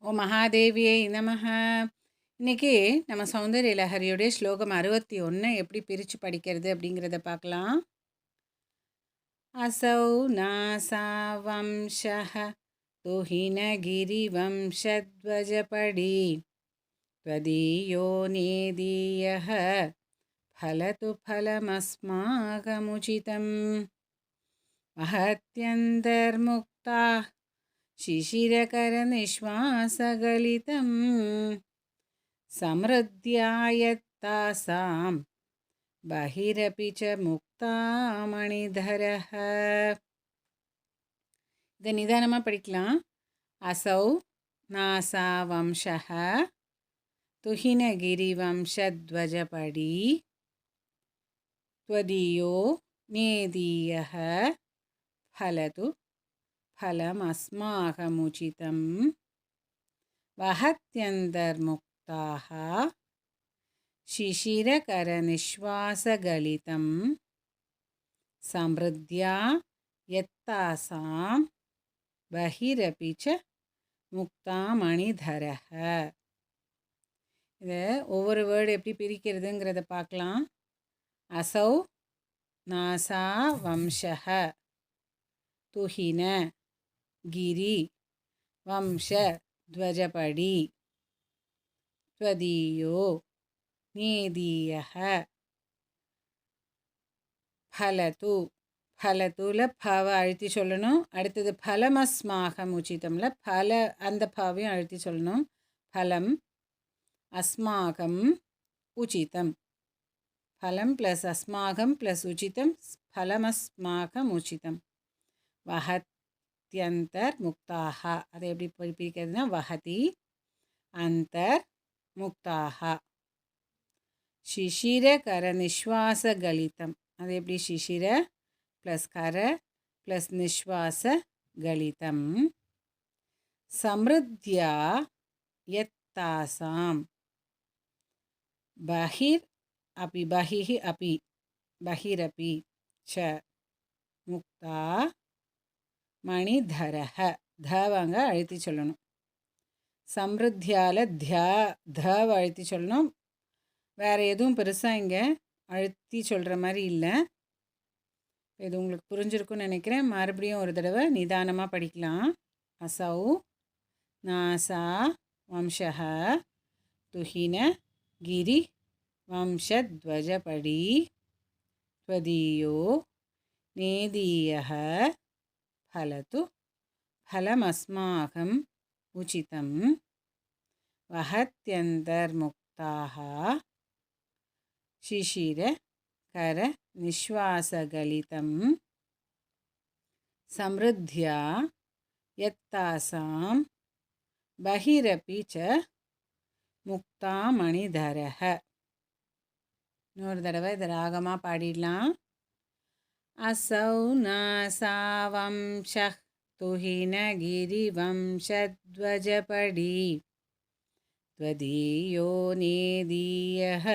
ஓம் மகாதேவியை நமஹ. இன்னைக்கு நம்ம சௌந்தர்ய லஹரியோடைய ஸ்லோகம் 61 எப்படி பிரித்து படிக்கிறது அப்படிங்கிறத பார்க்கலாம். அசௌ நாசா வம்சஹ துஹினகிரி வம்சத்வஜபடி த்வதீயோ நேதீயஹ ஃபலது ஃபலமஸ்மாகமுசிதம் மஹத்யந்தர்முக்தா शिशिरकरनिश्वासगलितं समृद्ध्यायत्तासां बहिरपि च मुक्तामणिधरः. இதை நிதானமாக படிக்கலாம். அசௌ நாசா வம்சஹ துஹினகிரி வம்சத்வஜபடி த்வதீயோ நேதீயஹ ஃபலது फलमस्माकमुचितं वहत्यन्तर्मुक्ताः शिशिरकरनिश्वासगलितं समृद्ध्या यत्तासां बहिरपि च मुक्तामणिधरः. இதை ஒவ்வொரு வேர்டு எப்படி பிரிக்கிறதுங்கிறத பார்க்கலாம். அசௌ நாசா வம்சஹ துஹின गिरी वंश ध्वजपड़ी त्वदीयो नेदीयः फलतु फलतुல பவ அழுத்தி சொல்லணும். அடுத்தது ஃபலமஸ்மாகம் உச்சிதம்ல பல அந்த பாவையும் அழுத்தி சொல்லணும். ஃபலம் அஸ்மாகம் உச்சிதம், ஃபலம் ப்ளஸ் அஸ்மாகம் ப்ளஸ் உச்சிதம் ஃபலமஸ்மாகம் உச்சிதம். வஹத்யந்தர் முக்தாக, அதை எப்படி பிரிக்கிறதுனா வஹதி அந்தர் முக்தாக. சிசிர கர நிஸ்வாச கலிதம், அது எப்படி சிசிர ப்ளஸ் கர ப்ளஸ் நிஸ்வாச கலிதம். சம்ருத்யா யத்தாசாம் பஹிர் அபி பஹிஹி அபி பஹிரபி ச முக்தா மணிதரஹ, தவாங்க அழுத்தி சொல்லணும். சம்ருத்தியால் தவ அழுத்தி சொல்லணும். வேறு எதுவும் பெருசாக இங்கே அழுத்தி சொல்கிற மாதிரி இல்லை. இது உங்களுக்கு புரிஞ்சிருக்குன்னு நினைக்கிறேன். மறுபடியும் ஒரு தடவை நிதானமாக படிக்கலாம். அசௌ நாசா வம்சஹ துஹின கிரி வம்சத்வஜபடி த்வதீயோ நேதீயஹ फलतु फलमस्माकम् उचितं वहत्यन्तर्मुक्ताः शिशिरकरनिश्वासगलितं समृद्ध्या यत्तासां बहिरपि च मुक्तामणिधरः. இன்னொரு தடவை இதை ராகமாக பாடிடலாம். असौ नासा वंशः तुहिनगिरिवंशध्वजपडी त्वदीयो नेदीयः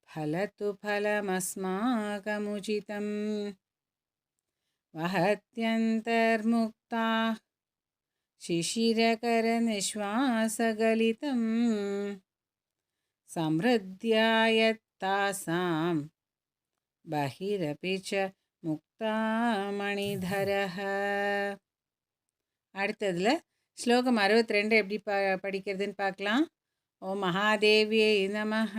फलतु फलमस्माकमुचितं वहत्यन्तर्मुक्ताः शिशिरकरनिश्वासगलितं समृद्ध्या यत्तासां பஹிரபி ச முக்தாமணிதரஹ. அடுத்ததில் ஸ்லோகம் 62 எப்படி படிக்கிறதுன்னு பார்க்கலாம். ஓம் மகாதேவியை நமஹ.